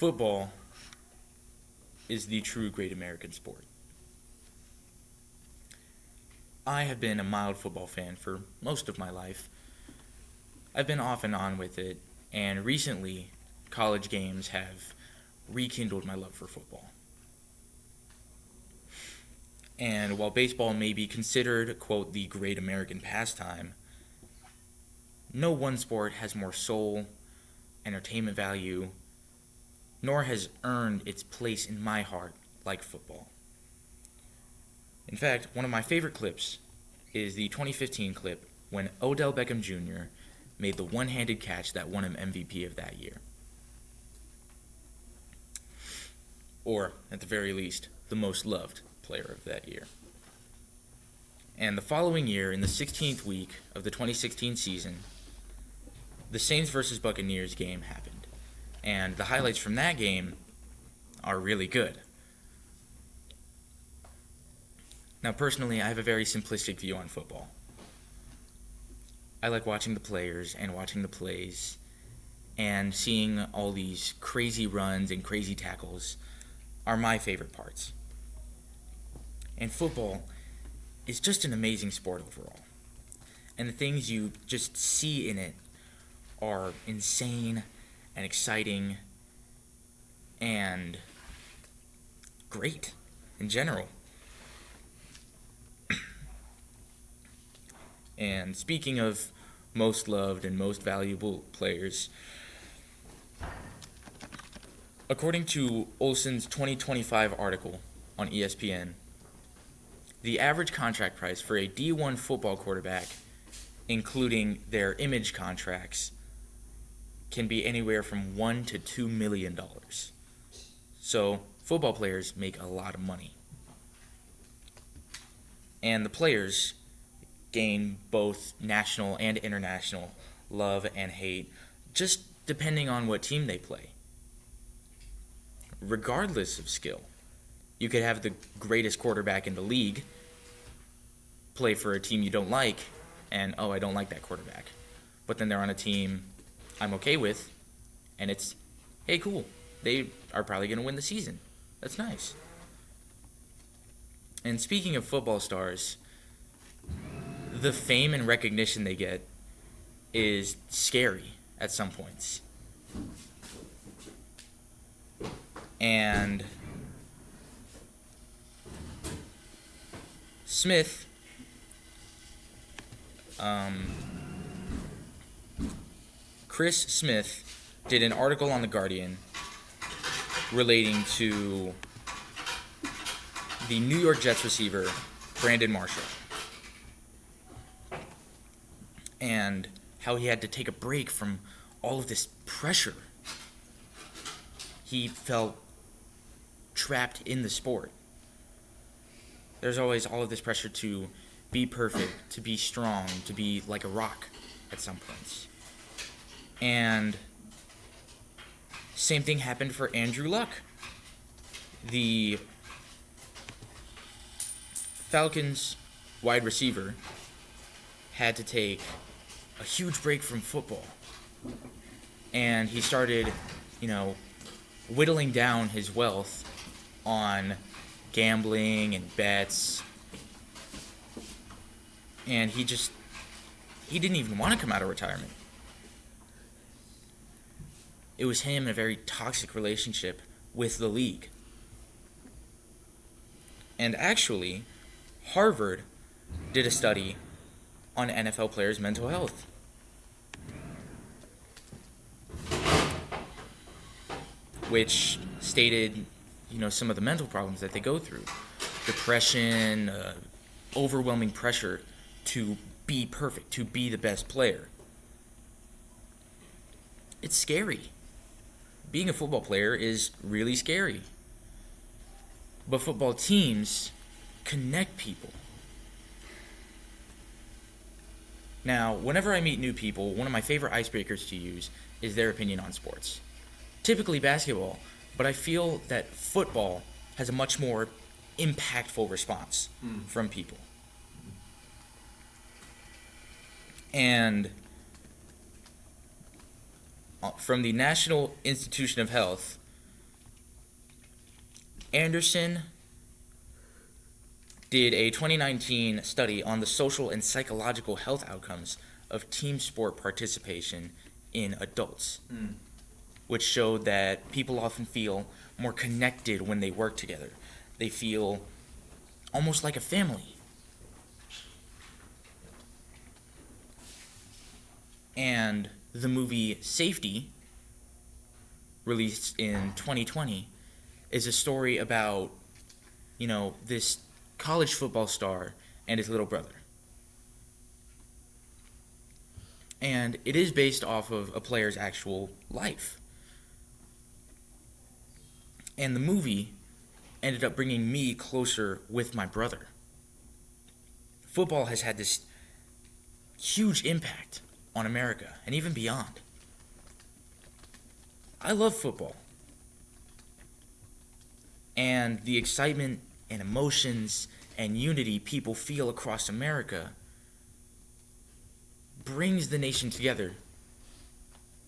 Football is the true great American sport. I have been a mild football fan for most of my life. I've been off and on with it, and recently, college games have rekindled my love for football. And while baseball may be considered, quote, the great American pastime, no one sport has more soul, entertainment value, nor has earned its place in my heart like football. In fact, one of my favorite clips is the 2015 clip when Odell Beckham Jr. made the one-handed catch that won him MVP of that year. Or, at the very least, the most loved player of that year. And the following year, in the 16th week of the 2016 season, the Saints versus Buccaneers game happened. And the highlights from that game are really good. Now, personally, I have a very simplistic view on football. I like watching the players and watching the plays and seeing all these crazy runs and crazy tackles are my favorite parts. And football is just an amazing sport overall. And the things you just see in it are insane and exciting and great in general. And speaking of most loved and most valuable players, according to Olsen's 2025 article on ESPN, the average contract price for a D1 football quarterback, including their image contracts, can be anywhere from $1 to $2 million. So, football players make a lot of money. And the players gain both national and international love and hate, just depending on what team they play. Regardless of skill, you could have the greatest quarterback in the league play for a team you don't like, and, oh, I don't like that quarterback. But then they're on a team I'm okay with, and it's, hey, cool, they are probably going to win the season. That's nice. And speaking of football stars, the fame and recognition they get is scary at some points. And Smith, Chris Smith did an article on The Guardian relating to the New York Jets receiver, Brandon Marshall, and how he had to take a break from all of this pressure. He felt trapped in the sport. There's always all of this pressure to be perfect, to be strong, to be like a rock at some points. And same thing happened for Andrew Luck. The Falcons wide receiver had to take a huge break from football. And he started, whittling down his wealth on gambling and bets. And he didn't even want to come out of retirement. It was him in a very toxic relationship with the league. And actually, Harvard did a study on NFL players' mental health. Which stated, some of the mental problems that they go through. Depression, overwhelming pressure to be perfect, to be the best player. It's scary. Being a football player is really scary. But football teams connect people. Now, whenever I meet new people, one of my favorite icebreakers to use is their opinion on sports. Typically basketball, but I feel that football has a much more impactful response from people. And from the National Institution of Health, Anderson did a 2019 study on the social and psychological health outcomes of team sport participation in adults, which showed that people often feel more connected when they work together. They feel almost like a family. And the movie Safety, released in 2020, is a story about, this college football star and his little brother. And it is based off of a player's actual life. And the movie ended up bringing me closer with my brother. Football has had this huge impact on America and even beyond. I love football. And the excitement and emotions and unity people feel across America brings the nation together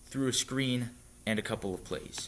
through a screen and a couple of plays.